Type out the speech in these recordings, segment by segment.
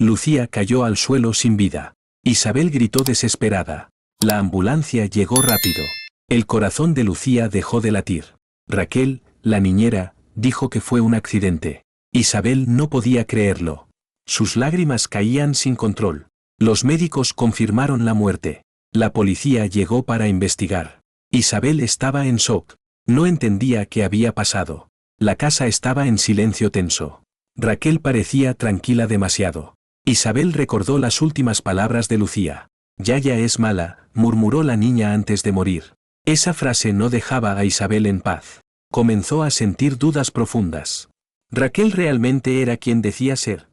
Lucía cayó al suelo sin vida. Isabel gritó desesperada. La ambulancia llegó rápido. El corazón de Lucía dejó de latir. Raquel, la niñera, dijo que fue un accidente. Isabel no podía creerlo. Sus lágrimas caían sin control. Los médicos confirmaron la muerte. La policía llegó para investigar. Isabel estaba en shock. No entendía qué había pasado. La casa estaba en silencio tenso. Raquel parecía tranquila demasiado. Isabel recordó las últimas palabras de Lucía. Yaya es mala, murmuró la niña antes de morir. Esa frase no dejaba a Isabel en paz. Comenzó a sentir dudas profundas. ¿Raquel realmente era quien decía ser?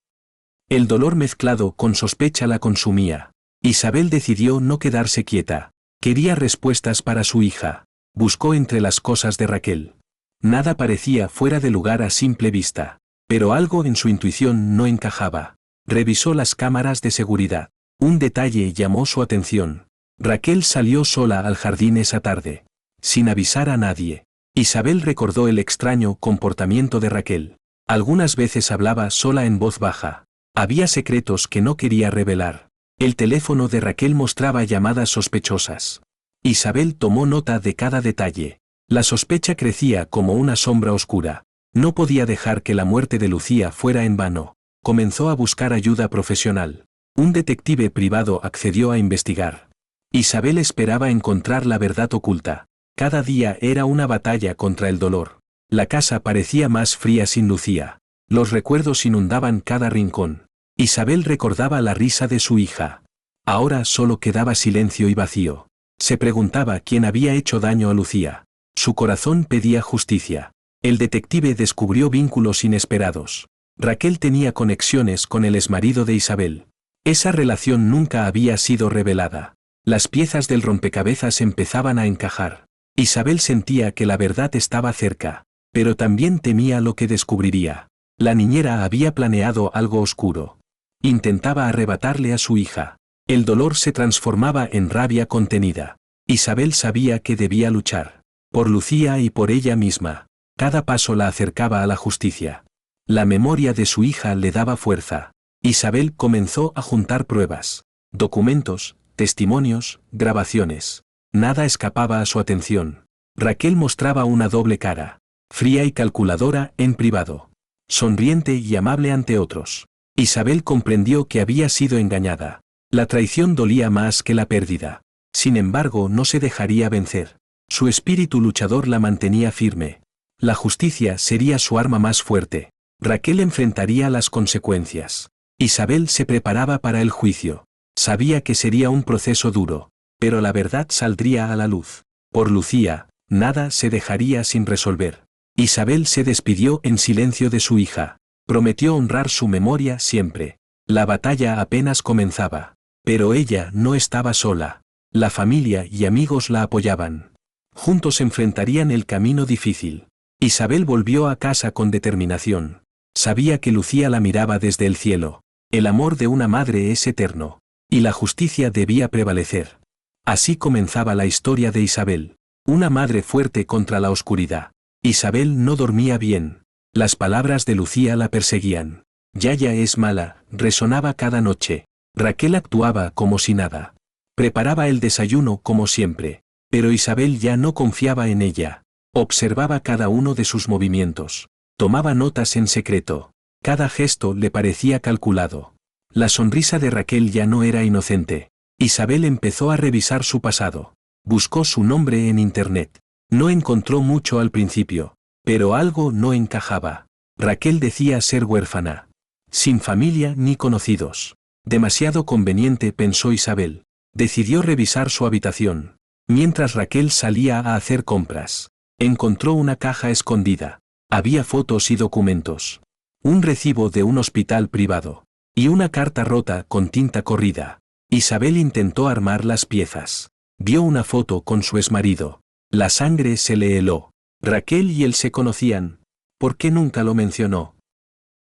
El dolor mezclado con sospecha la consumía. Isabel decidió no quedarse quieta. Quería respuestas para su hija. Buscó entre las cosas de Raquel. Nada parecía fuera de lugar a simple vista. Pero algo en su intuición no encajaba. Revisó las cámaras de seguridad. Un detalle llamó su atención. Raquel salió sola al jardín esa tarde. Sin avisar a nadie. Isabel recordó el extraño comportamiento de Raquel. Algunas veces hablaba sola en voz baja. Había secretos que no quería revelar. El teléfono de Raquel mostraba llamadas sospechosas. Isabel tomó nota de cada detalle. La sospecha crecía como una sombra oscura. No podía dejar que la muerte de Lucía fuera en vano. Comenzó a buscar ayuda profesional. Un detective privado accedió a investigar. Isabel esperaba encontrar la verdad oculta. Cada día era una batalla contra el dolor. La casa parecía más fría sin Lucía. Los recuerdos inundaban cada rincón. Isabel recordaba la risa de su hija. Ahora solo quedaba silencio y vacío. Se preguntaba quién había hecho daño a Lucía. Su corazón pedía justicia. El detective descubrió vínculos inesperados. Raquel tenía conexiones con el exmarido de Isabel. Esa relación nunca había sido revelada. Las piezas del rompecabezas empezaban a encajar. Isabel sentía que la verdad estaba cerca, pero también temía lo que descubriría. La niñera había planeado algo oscuro. Intentaba arrebatarle a su hija. El dolor se transformaba en rabia contenida. Isabel sabía que debía luchar. Por Lucía y por ella misma. Cada paso la acercaba a la justicia. La memoria de su hija le daba fuerza. Isabel comenzó a juntar pruebas. Documentos, testimonios, grabaciones. Nada escapaba a su atención. Raquel mostraba una doble cara. Fría y calculadora en privado. Sonriente y amable ante otros. Isabel comprendió que había sido engañada. La traición dolía más que la pérdida. Sin embargo, no se dejaría vencer. Su espíritu luchador la mantenía firme. La justicia sería su arma más fuerte. Raquel enfrentaría las consecuencias. Isabel se preparaba para el juicio. Sabía que sería un proceso duro, pero la verdad saldría a la luz. Por Lucía, nada se dejaría sin resolver. Isabel se despidió en silencio de su hija. Prometió honrar su memoria siempre. La batalla apenas comenzaba. Pero ella no estaba sola. La familia y amigos la apoyaban. Juntos enfrentarían el camino difícil. Isabel volvió a casa con determinación. Sabía que Lucía la miraba desde el cielo. El amor de una madre es eterno. Y la justicia debía prevalecer. Así comenzaba la historia de Isabel. Una madre fuerte contra la oscuridad. Isabel no dormía bien. Las palabras de Lucía la perseguían. Yaya es mala, resonaba cada noche. Raquel actuaba como si nada. Preparaba el desayuno como siempre. Pero Isabel ya no confiaba en ella. Observaba cada uno de sus movimientos. Tomaba notas en secreto. Cada gesto le parecía calculado. La sonrisa de Raquel ya no era inocente. Isabel empezó a revisar su pasado. Buscó su nombre en internet. No encontró mucho al principio, pero algo no encajaba. Raquel decía ser huérfana. Sin familia ni conocidos. Demasiado conveniente, pensó Isabel. Decidió revisar su habitación. Mientras Raquel salía a hacer compras, encontró una caja escondida. Había fotos y documentos. Un recibo de un hospital privado. Y una carta rota con tinta corrida. Isabel intentó armar las piezas. Vio una foto con su exmarido. La sangre se le heló. Raquel y él se conocían. ¿Por qué nunca lo mencionó?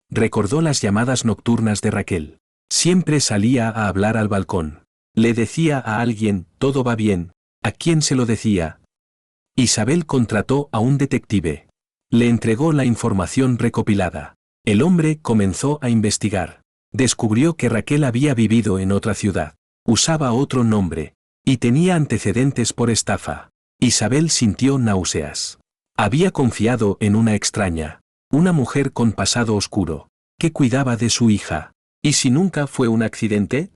Recordó las llamadas nocturnas de Raquel. Siempre salía a hablar al balcón. Le decía a alguien, todo va bien. ¿A quién se lo decía? Isabel contrató a un detective. Le entregó la información recopilada. El hombre comenzó a investigar. Descubrió que Raquel había vivido en otra ciudad, usaba otro nombre, y tenía antecedentes por estafa. Isabel sintió náuseas. Había confiado en una extraña, una mujer con pasado oscuro, que cuidaba de su hija. ¿Y si nunca fue un accidente?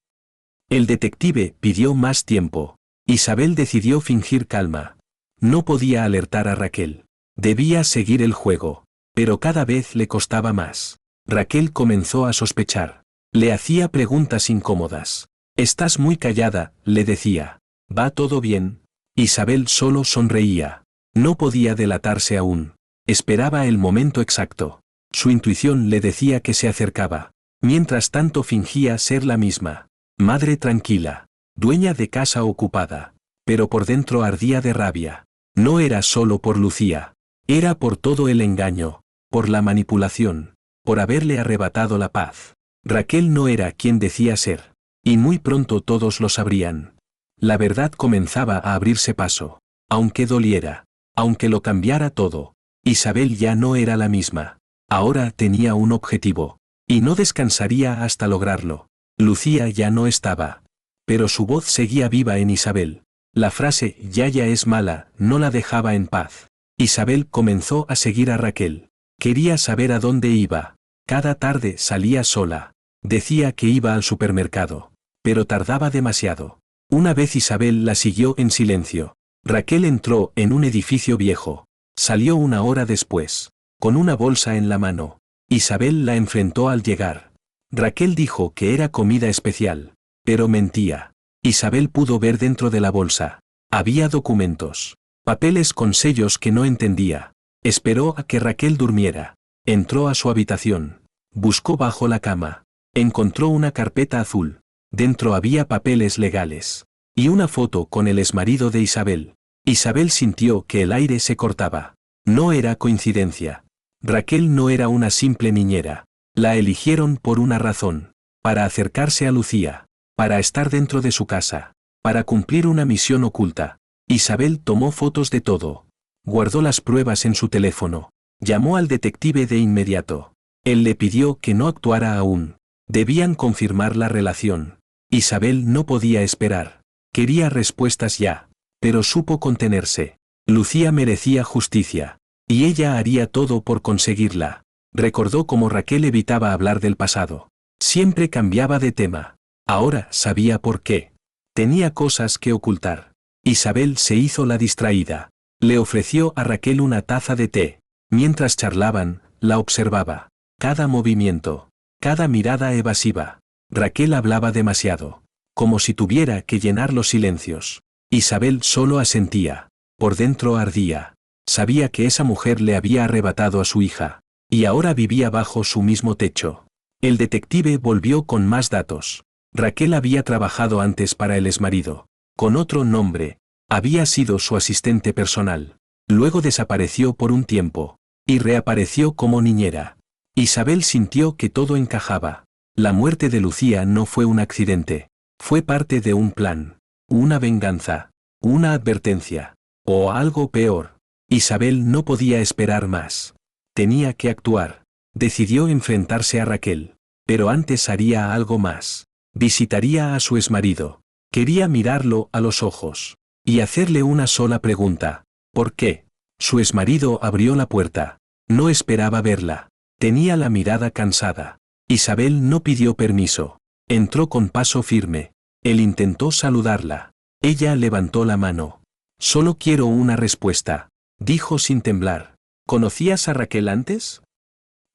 El detective pidió más tiempo. Isabel decidió fingir calma. No podía alertar a Raquel. Debía seguir el juego. Pero cada vez le costaba más. Raquel comenzó a sospechar. Le hacía preguntas incómodas. «Estás muy callada», le decía. «¿Va todo bien?» Isabel solo sonreía. No podía delatarse aún. Esperaba el momento exacto. Su intuición le decía que se acercaba. Mientras tanto fingía ser la misma. Madre tranquila. Dueña de casa ocupada. Pero por dentro ardía de rabia. No era solo por Lucía. Era por todo el engaño. Por la manipulación. Por haberle arrebatado la paz. Raquel no era quien decía ser. Y muy pronto todos lo sabrían. La verdad comenzaba a abrirse paso. Aunque doliera. Aunque lo cambiara todo. Isabel ya no era la misma. Ahora tenía un objetivo. Y no descansaría hasta lograrlo. Lucía ya no estaba. Pero su voz seguía viva en Isabel. La frase «Yaya es mala» no la dejaba en paz. Isabel comenzó a seguir a Raquel. Quería saber a dónde iba. Cada tarde salía sola. Decía que iba al supermercado. Pero tardaba demasiado. Una vez Isabel la siguió en silencio. Raquel entró en un edificio viejo. Salió una hora después. Con una bolsa en la mano. Isabel la enfrentó al llegar. Raquel dijo que era comida especial. Pero mentía. Isabel pudo ver dentro de la bolsa. Había documentos. Papeles con sellos que no entendía. Esperó a que Raquel durmiera. Entró a su habitación. Buscó bajo la cama. Encontró una carpeta azul. Dentro había papeles legales. Y una foto con el exmarido de Isabel. Isabel sintió que el aire se cortaba. No era coincidencia. Raquel no era una simple niñera. La eligieron por una razón. Para acercarse a Lucía. Para estar dentro de su casa. Para cumplir una misión oculta. Isabel tomó fotos de todo. Guardó las pruebas en su teléfono. Llamó al detective de inmediato. Él le pidió que no actuara aún. Debían confirmar la relación. Isabel no podía esperar. Quería respuestas ya. Pero supo contenerse. Lucía merecía justicia. Y ella haría todo por conseguirla. Recordó cómo Raquel evitaba hablar del pasado. Siempre cambiaba de tema. Ahora sabía por qué. Tenía cosas que ocultar. Isabel se hizo la distraída. Le ofreció a Raquel una taza de té. Mientras charlaban, la observaba. Cada movimiento. Cada mirada evasiva. Raquel hablaba demasiado. Como si tuviera que llenar los silencios. Isabel solo asentía. Por dentro ardía. Sabía que esa mujer le había arrebatado a su hija. Y ahora vivía bajo su mismo techo. El detective volvió con más datos. Raquel había trabajado antes para el exmarido. Con otro nombre. Había sido su asistente personal. Luego desapareció por un tiempo. Y reapareció como niñera. Isabel sintió que todo encajaba. La muerte de Lucía no fue un accidente. Fue parte de un plan. Una venganza. Una advertencia. O algo peor. Isabel no podía esperar más. Tenía que actuar. Decidió enfrentarse a Raquel. Pero antes haría algo más. Visitaría a su exmarido. Quería mirarlo a los ojos. Y hacerle una sola pregunta. ¿Por qué? Su exmarido abrió la puerta. No esperaba verla. Tenía la mirada cansada. Isabel no pidió permiso. Entró con paso firme. Él intentó saludarla. Ella levantó la mano. Solo quiero una respuesta, dijo sin temblar. ¿Conocías a Raquel antes?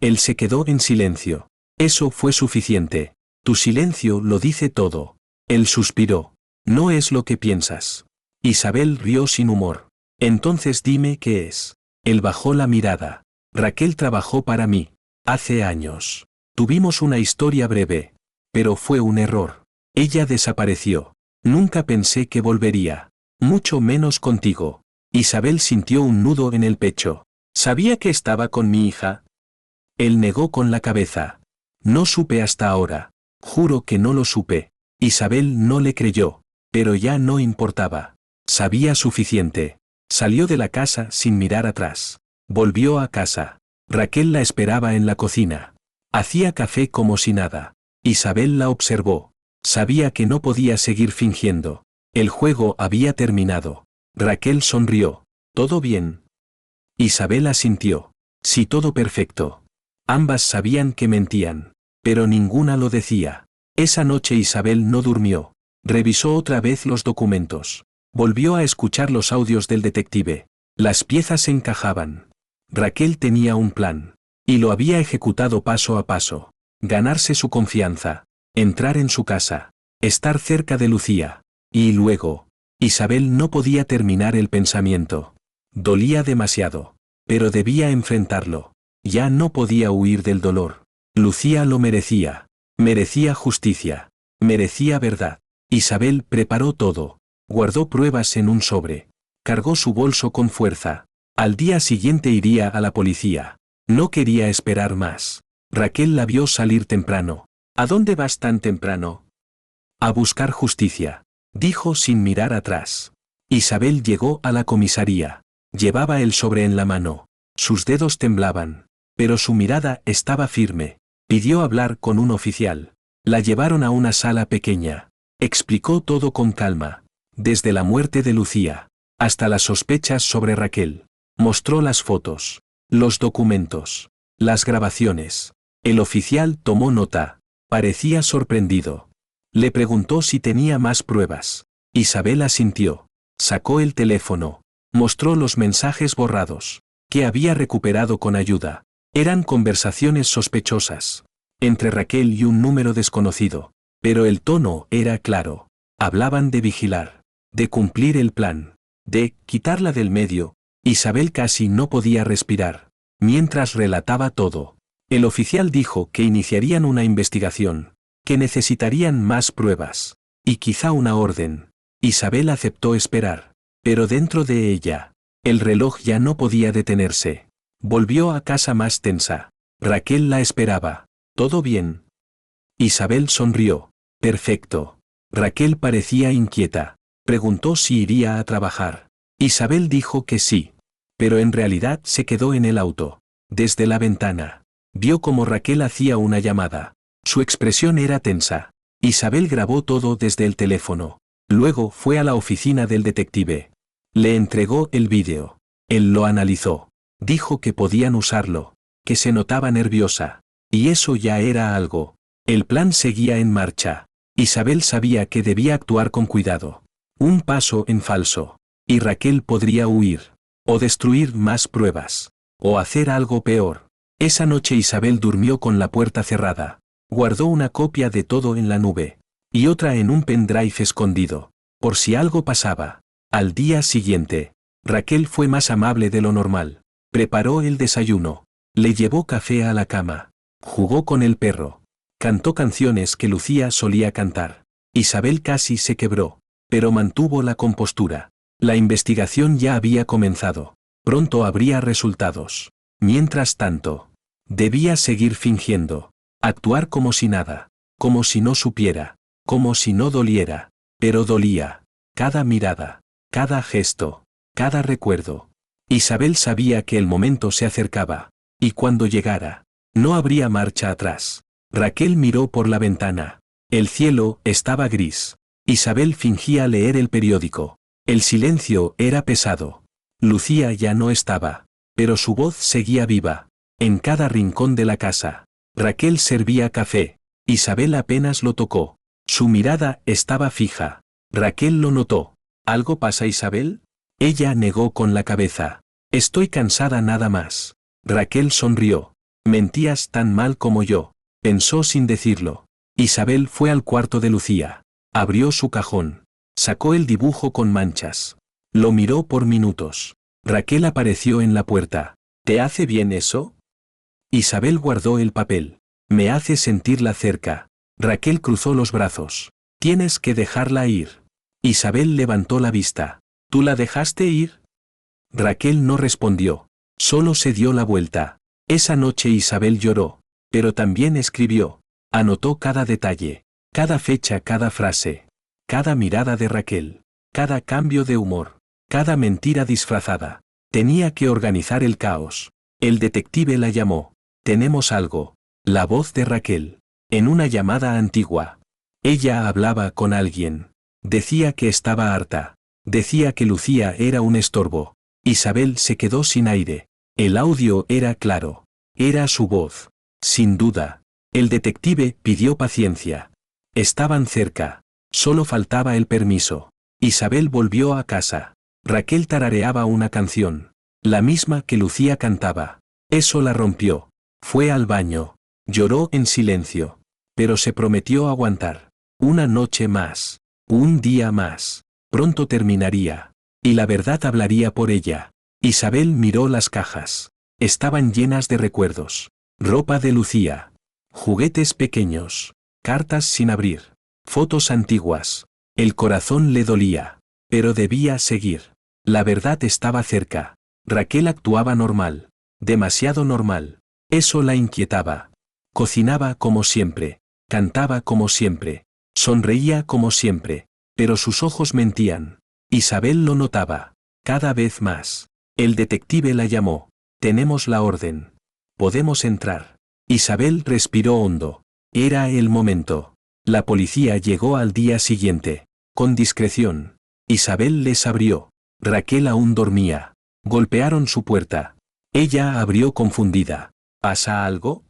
Él se quedó en silencio. Eso fue suficiente. Tu silencio lo dice todo. Él suspiró. No es lo que piensas. Isabel rió sin humor. Entonces dime qué es. Él bajó la mirada. Raquel trabajó para mí. Hace años. Tuvimos una historia breve. Pero fue un error. Ella desapareció. Nunca pensé que volvería. Mucho menos contigo. Isabel sintió un nudo en el pecho. ¿Sabía que estaba con mi hija? Él negó con la cabeza. No supe hasta ahora. Juro que no lo supe. Isabel no le creyó. Pero ya no importaba. Sabía suficiente. Salió de la casa sin mirar atrás. Volvió a casa. Raquel la esperaba en la cocina. Hacía café como si nada. Isabel la observó. Sabía que no podía seguir fingiendo. El juego había terminado. Raquel sonrió. ¿Todo bien? Isabel asintió. Sí, todo perfecto. Ambas sabían que mentían, pero ninguna lo decía. Esa noche Isabel no durmió. Revisó otra vez los documentos. Volvió a escuchar los audios del detective. Las piezas encajaban. Raquel tenía un plan. Y lo había ejecutado paso a paso. Ganarse su confianza. Entrar en su casa. Estar cerca de Lucía. Y luego. Isabel no podía terminar el pensamiento. Dolía demasiado. Pero debía enfrentarlo. Ya no podía huir del dolor. Lucía lo merecía. Merecía justicia. Merecía verdad. Isabel preparó todo. Guardó pruebas en un sobre. Cargó su bolso con fuerza. Al día siguiente iría a la policía. No quería esperar más. Raquel la vio salir temprano. ¿A dónde vas tan temprano? A buscar justicia, dijo sin mirar atrás. Isabel llegó a la comisaría. Llevaba el sobre en la mano. Sus dedos temblaban, pero su mirada estaba firme. Pidió hablar con un oficial. La llevaron a una sala pequeña. Explicó todo con calma, desde la muerte de Lucía hasta las sospechas sobre Raquel. Mostró las fotos, los documentos, las grabaciones. El oficial tomó nota. Parecía sorprendido. Le preguntó si tenía más pruebas. Isabel asintió. Sacó el teléfono. Mostró los mensajes borrados, que había recuperado con ayuda. Eran conversaciones sospechosas. Entre Raquel y un número desconocido. Pero el tono era claro. Hablaban de vigilar. De cumplir el plan. De quitarla del medio. Isabel casi no podía respirar. Mientras relataba todo. El oficial dijo que iniciarían una investigación. Que necesitarían más pruebas. Y quizá una orden. Isabel aceptó esperar. Pero dentro de ella, el reloj ya no podía detenerse. Volvió a casa más tensa. Raquel la esperaba. ¿Todo bien? Isabel sonrió. Perfecto. Raquel parecía inquieta. Preguntó si iría a trabajar. Isabel dijo que sí. Pero en realidad se quedó en el auto. Desde la ventana. Vio cómo Raquel hacía una llamada. Su expresión era tensa. Isabel grabó todo desde el teléfono. Luego fue a la oficina del detective. Le entregó el vídeo. Él lo analizó. Dijo que podían usarlo. Que se notaba nerviosa. Y eso ya era algo. El plan seguía en marcha. Isabel sabía que debía actuar con cuidado. Un paso en falso. Y Raquel podría huir. O destruir más pruebas. O hacer algo peor. Esa noche Isabel durmió con la puerta cerrada. Guardó una copia de todo en la nube. Y otra en un pendrive escondido. Por si algo pasaba. Al día siguiente, Raquel fue más amable de lo normal. Preparó el desayuno. Le llevó café a la cama. Jugó con el perro. Cantó canciones que Lucía solía cantar. Isabel casi se quebró. Pero mantuvo la compostura. La investigación ya había comenzado. Pronto habría resultados. Mientras tanto, debía seguir fingiendo. Actuar como si nada. Como si no supiera. Como si no doliera. Pero dolía. Cada mirada. Cada gesto. Cada recuerdo. Isabel sabía que el momento se acercaba. Y cuando llegara, no habría marcha atrás. Raquel miró por la ventana. El cielo estaba gris. Isabel fingía leer el periódico. El silencio era pesado. Lucía ya no estaba. Pero su voz seguía viva. En cada rincón de la casa. Raquel servía café. Isabel apenas lo tocó. Su mirada estaba fija. Raquel lo notó. ¿Algo pasa, Isabel? Ella negó con la cabeza. Estoy cansada nada más. Raquel sonrió. Mentías tan mal como yo. Pensó sin decirlo. Isabel fue al cuarto de Lucía. Abrió su cajón. Sacó el dibujo con manchas. Lo miró por minutos. Raquel apareció en la puerta. ¿Te hace bien eso? Isabel guardó el papel. Me hace sentirla cerca. Raquel cruzó los brazos. Tienes que dejarla ir. Isabel levantó la vista. ¿Tú la dejaste ir? Raquel no respondió. Solo se dio la vuelta. Esa noche Isabel lloró. Pero también escribió. Anotó cada detalle. Cada fecha, cada frase. Cada mirada de Raquel. Cada cambio de humor. Cada mentira disfrazada. Tenía que organizar el caos. El detective la llamó. Tenemos algo. La voz de Raquel. En una llamada antigua. Ella hablaba con alguien. Decía que estaba harta. Decía que Lucía era un estorbo. Isabel se quedó sin aire. El audio era claro. Era su voz. Sin duda. El detective pidió paciencia. Estaban cerca. Solo faltaba el permiso. Isabel volvió a casa. Raquel tarareaba una canción. La misma que Lucía cantaba. Eso la rompió. Fue al baño. Lloró en silencio. Pero se prometió aguantar. Una noche más. Un día más. Pronto terminaría. Y la verdad hablaría por ella. Isabel miró las cajas. Estaban llenas de recuerdos. Ropa de Lucía. Juguetes pequeños. Cartas sin abrir. Fotos antiguas. El corazón le dolía. Pero debía seguir. La verdad estaba cerca. Raquel actuaba normal. Demasiado normal. Eso la inquietaba. Cocinaba como siempre. Cantaba como siempre. Sonreía como siempre. Pero sus ojos mentían. Isabel lo notaba. Cada vez más. El detective la llamó. Tenemos la orden. Podemos entrar. Isabel respiró hondo. Era el momento. La policía llegó al día siguiente. Con discreción. Isabel les abrió. Raquel aún dormía. Golpearon su puerta. Ella abrió confundida. ¿Pasa algo?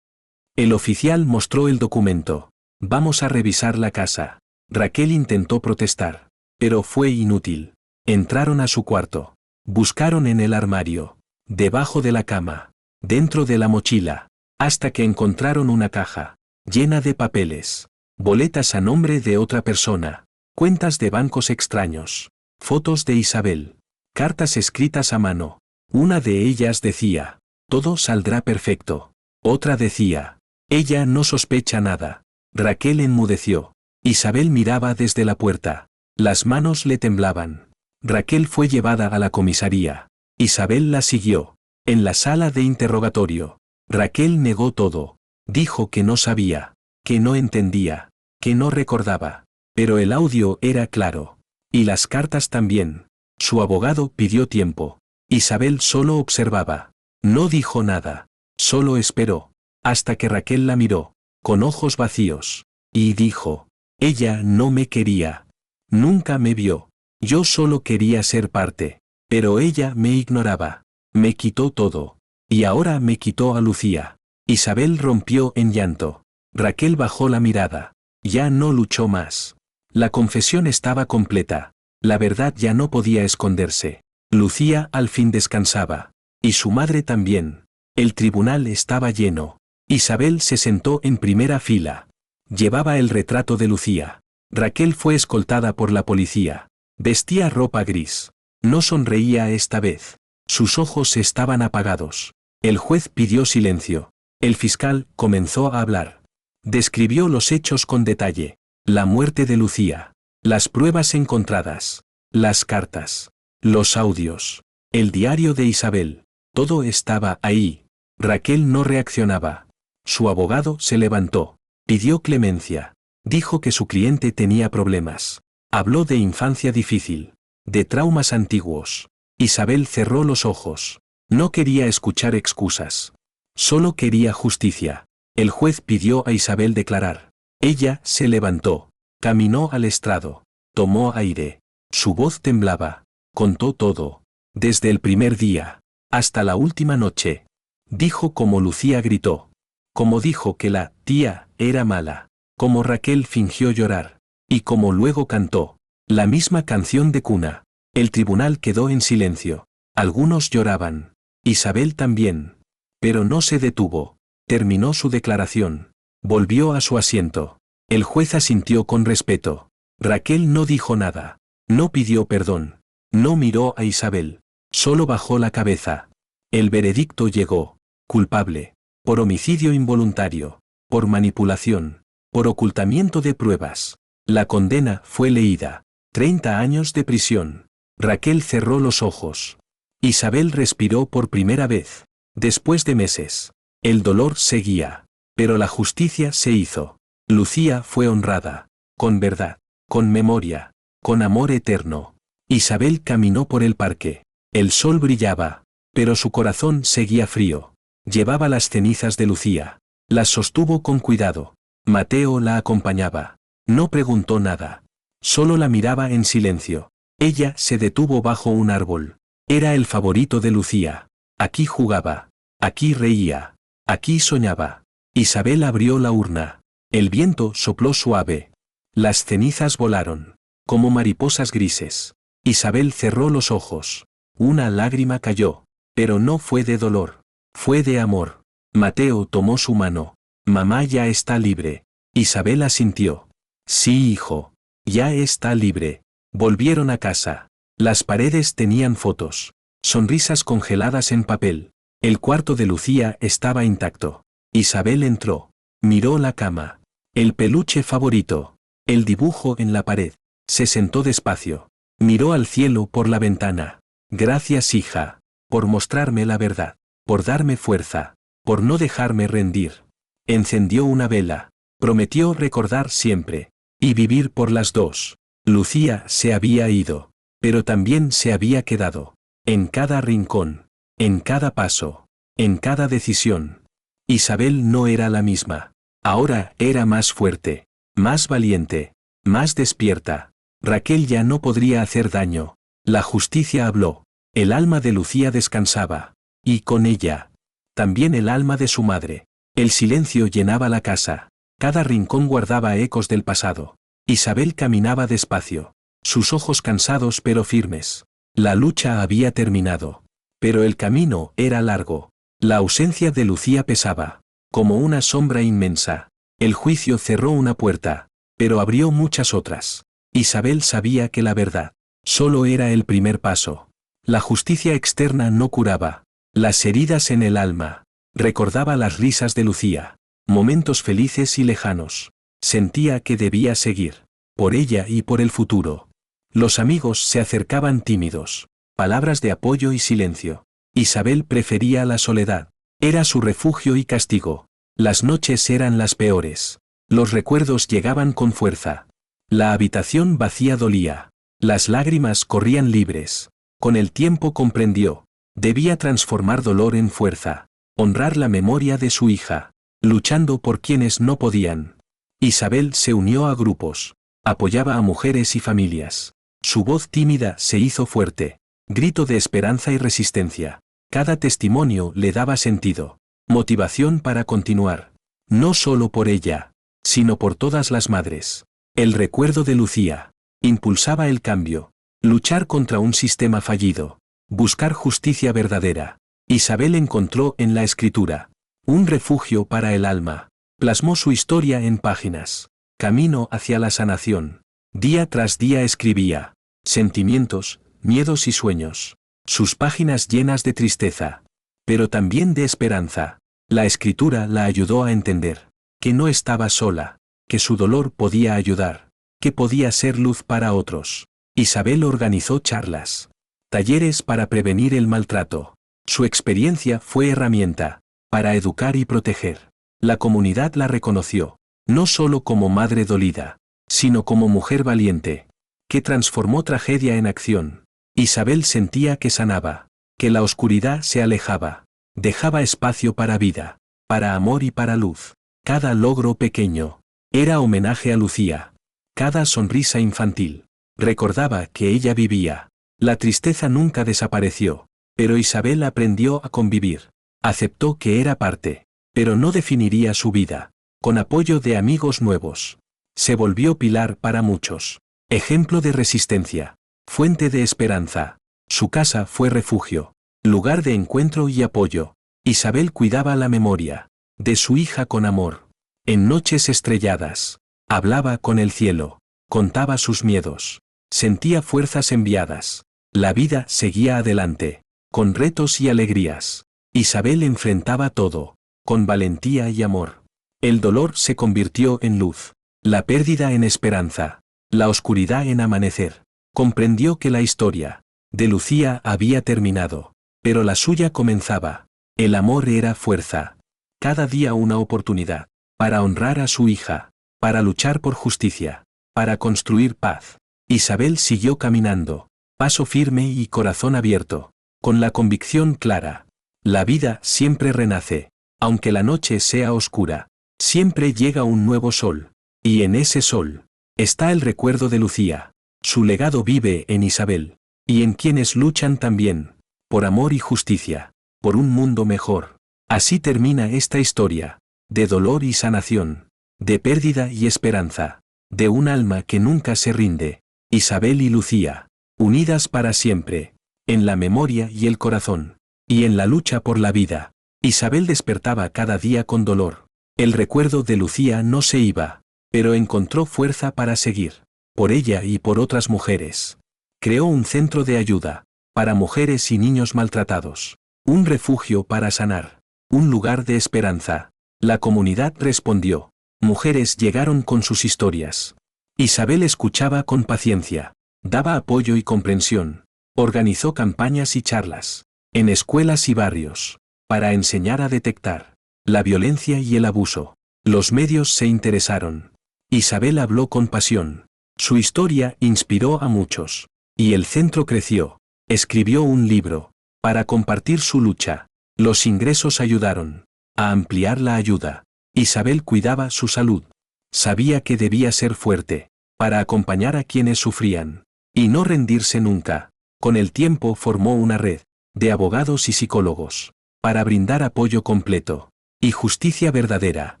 El oficial mostró el documento. Vamos a revisar la casa. Raquel intentó protestar. Pero fue inútil. Entraron a su cuarto. Buscaron en el armario. Debajo de la cama. Dentro de la mochila. Hasta que encontraron una caja. Llena de papeles. Boletas a nombre de otra persona. Cuentas de bancos extraños. Fotos de Isabel. Cartas escritas a mano. Una de ellas decía, todo saldrá perfecto. Otra decía, ella no sospecha nada. Raquel enmudeció. Isabel miraba desde la puerta. Las manos le temblaban. Raquel fue llevada a la comisaría. Isabel la siguió. En la sala de interrogatorio. Raquel negó todo. Dijo que no sabía, que no entendía, que no recordaba. Pero el audio era claro. Y las cartas también. Su abogado pidió tiempo. Isabel solo observaba. No dijo nada. Solo esperó. Hasta que Raquel la miró, con ojos vacíos. Y dijo, ella no me quería. Nunca me vio. Yo solo quería ser parte. Pero ella me ignoraba. Me quitó todo. Y ahora me quitó a Lucía. Isabel rompió en llanto. Raquel bajó la mirada. Ya no luchó más. La confesión estaba completa. La verdad ya no podía esconderse. Lucía al fin descansaba. Y su madre también. El tribunal estaba lleno. Isabel se sentó en primera fila. Llevaba el retrato de Lucía. Raquel fue escoltada por la policía. Vestía ropa gris. No sonreía esta vez. Sus ojos estaban apagados. El juez pidió silencio. El fiscal comenzó a hablar. Describió los hechos con detalle. La muerte de Lucía. Las pruebas encontradas. Las cartas. Los audios. El diario de Isabel. Todo estaba ahí. Raquel no reaccionaba. Su abogado se levantó. Pidió clemencia. Dijo que su cliente tenía problemas. Habló de infancia difícil. De traumas antiguos. Isabel cerró los ojos. No quería escuchar excusas. Solo quería justicia. El juez pidió a Isabel declarar. Ella se levantó. Caminó al estrado. Tomó aire. Su voz temblaba. Contó todo. Desde el primer día. Hasta la última noche. Dijo como Lucía gritó. Como dijo que la tía era mala. Como Raquel fingió llorar. Y como luego cantó. La misma canción de cuna. El tribunal quedó en silencio. Algunos lloraban. Isabel también. Pero no se detuvo. Terminó su declaración. Volvió a su asiento. El juez asintió con respeto. Raquel no dijo nada. No pidió perdón. No miró a Isabel. Solo bajó la cabeza. El veredicto llegó. Culpable. Por homicidio involuntario. Por manipulación. Por ocultamiento de pruebas. La condena fue leída. 30 años de prisión. Raquel cerró los ojos. Isabel respiró por primera vez. Después de meses. El dolor seguía. Pero la justicia se hizo. Lucía fue honrada. Con verdad. Con memoria. Con amor eterno. Isabel caminó por el parque. El sol brillaba. Pero su corazón seguía frío. Llevaba las cenizas de Lucía. Las sostuvo con cuidado. Mateo la acompañaba. No preguntó nada. Solo la miraba en silencio. Ella se detuvo bajo un árbol. Era el favorito de Lucía. Aquí jugaba. Aquí reía. Aquí soñaba. Isabel abrió la urna. El viento sopló suave. Las cenizas volaron, como mariposas grises. Isabel cerró los ojos. Una lágrima cayó, pero no fue de dolor. Fue de amor. Mateo tomó su mano. Mamá ya está libre. Isabel asintió. Sí, hijo. Ya está libre. Volvieron a casa. Las paredes tenían fotos. Sonrisas congeladas en papel. El cuarto de Lucía estaba intacto. Isabel entró. Miró la cama. El peluche favorito. El dibujo en la pared. Se sentó despacio. Miró al cielo por la ventana. Gracias, hija, por mostrarme la verdad, por darme fuerza, por no dejarme rendir. Encendió una vela. Prometió recordar siempre. Y vivir por las dos. Lucía se había ido. Pero también se había quedado. En cada rincón. En cada paso. En cada decisión. Isabel no era la misma. Ahora era más fuerte. Más valiente. Más despierta. Raquel ya no podría hacer daño. La justicia habló. El alma de Lucía descansaba. Y con ella. También el alma de su madre. El silencio llenaba la casa. Cada rincón guardaba ecos del pasado. Isabel caminaba despacio. Sus ojos cansados pero firmes. La lucha había terminado. Pero el camino era largo. La ausencia de Lucía pesaba. Como una sombra inmensa. El juicio cerró una puerta. Pero abrió muchas otras. Isabel sabía que la verdad solo era el primer paso. La justicia externa no curaba. Las heridas en el alma. Recordaba las risas de Lucía. Momentos felices y lejanos. Sentía que debía seguir. Por ella y por el futuro. Los amigos se acercaban tímidos. Palabras de apoyo y silencio. Isabel prefería la soledad. Era su refugio y castigo. Las noches eran las peores. Los recuerdos llegaban con fuerza. La habitación vacía dolía. Las lágrimas corrían libres. Con el tiempo comprendió. Debía transformar dolor en fuerza. Honrar la memoria de su hija. Luchando por quienes no podían. Isabel se unió a grupos. Apoyaba a mujeres y familias. Su voz tímida se hizo fuerte. Grito de esperanza y resistencia. Cada testimonio le daba sentido. Motivación para continuar. No solo por ella, sino por todas las madres. El recuerdo de Lucía. Impulsaba el cambio. Luchar contra un sistema fallido. Buscar justicia verdadera. Isabel encontró en la escritura un refugio para el alma. Plasmó su historia en páginas. Camino hacia la sanación. Día tras día escribía. Sentimientos, miedos y sueños. Sus páginas llenas de tristeza. Pero también de esperanza. La escritura la ayudó a entender que no estaba sola. Que su dolor podía ayudar. Que podía ser luz para otros. Isabel organizó charlas. Talleres para prevenir el maltrato. Su experiencia fue herramienta para educar y proteger. La comunidad la reconoció, no solo como madre dolida, sino como mujer valiente, que transformó tragedia en acción. Isabel sentía que sanaba, que la oscuridad se alejaba, dejaba espacio para vida, para amor y para luz. Cada logro pequeño era homenaje a Lucía. Cada sonrisa infantil recordaba que ella vivía. La tristeza nunca desapareció, pero Isabel aprendió a convivir. Aceptó que era parte, pero no definiría su vida. Con apoyo de amigos nuevos. Se volvió pilar para muchos. Ejemplo de resistencia. Fuente de esperanza. Su casa fue refugio. Lugar de encuentro y apoyo. Isabel cuidaba la memoria de su hija con amor. En noches estrelladas. Hablaba con el cielo. Contaba sus miedos. Sentía fuerzas enviadas. La vida seguía adelante. Con retos y alegrías. Isabel enfrentaba todo. Con valentía y amor. El dolor se convirtió en luz. La pérdida en esperanza. La oscuridad en amanecer. Comprendió que la historia de Lucía había terminado. Pero la suya comenzaba. El amor era fuerza. Cada día una oportunidad. Para honrar a su hija. Para luchar por justicia. Para construir paz. Isabel siguió caminando. Paso firme y corazón abierto. Con la convicción clara. La vida siempre renace. Aunque la noche sea oscura. Siempre llega un nuevo sol. Y en ese sol está el recuerdo de Lucía. Su legado vive en Isabel. Y en quienes luchan también, por amor y justicia, por un mundo mejor. Así termina esta historia, de dolor y sanación, de pérdida y esperanza, de un alma que nunca se rinde. Isabel y Lucía, unidas para siempre, en la memoria y el corazón, y en la lucha por la vida. Isabel despertaba cada día con dolor. El recuerdo de Lucía no se iba, pero encontró fuerza para seguir, por ella y por otras mujeres. Creó un centro de ayuda, para mujeres y niños maltratados, un refugio para sanar, un lugar de esperanza. La comunidad respondió, mujeres llegaron con sus historias. Isabel escuchaba con paciencia, daba apoyo y comprensión, organizó campañas y charlas, en escuelas y barrios, para enseñar a detectar la violencia y el abuso. Los medios se interesaron. Isabel habló con pasión. Su historia inspiró a muchos. Y el centro creció. Escribió un libro, para compartir su lucha. Los ingresos ayudaron a ampliar la ayuda. Isabel cuidaba su salud. Sabía que debía ser fuerte, para acompañar a quienes sufrían. Y no rendirse nunca. Con el tiempo formó una red, de abogados y psicólogos, para brindar apoyo completo y justicia verdadera.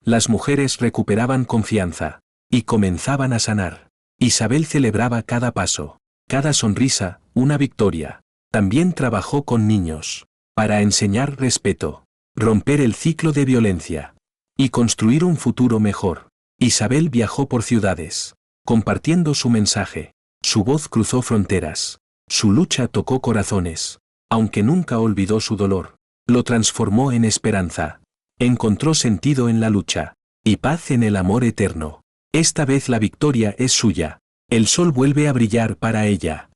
Las mujeres recuperaban confianza y comenzaban a sanar. Isabel celebraba cada paso, cada sonrisa, una victoria. También trabajó con niños, para enseñar respeto, romper el ciclo de violencia y construir un futuro mejor. Isabel viajó por ciudades, compartiendo su mensaje. Su voz cruzó fronteras. Su lucha tocó corazones. Aunque nunca olvidó su dolor, lo transformó en esperanza. Encontró sentido en la lucha, y paz en el amor eterno. Esta vez la victoria es suya. El sol vuelve a brillar para ella.